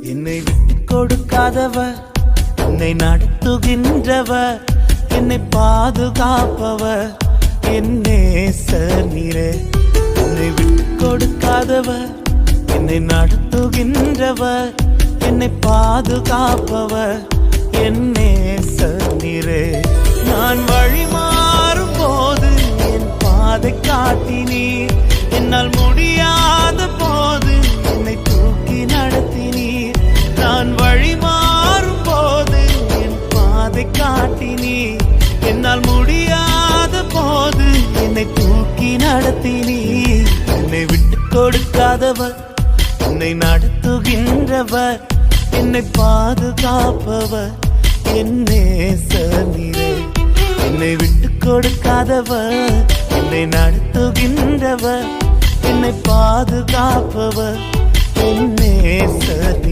என்னை விட்டு கொடுக்காதவர், என்னை நடத்துகின்றவர், என்னை பாதுகாப்பவர் என் நேசர் நீரே. என்னை விட்டு கொடுக்காதவர், என்னை நடத்துகின்றவர், என்னை பாதுகாப்பவர் என் நேசர் நீரே. நான் வழி மாறும் போது என் பாதை காட்டினீர், என்னால் முடியாத போது என்னை தூக்கி நடத்தினீர். நான் வழி மாறும் போது என் பாதை காட்டினீர், என்னால் முடியாத போது என்னை தூக்கி நடத்தினீர். என்னை விட்டு கொடுக்காதவர், என்னை நடத்துகின்றவர், என்னை பாதுகாப்பவர் என் நேசர் நீரே. என்னை விட்டு கொடுக்காதவர், என்னை நடத்துகின்றவர், என்னை பாதுகாப்பவர் என் நேசர் நீரே.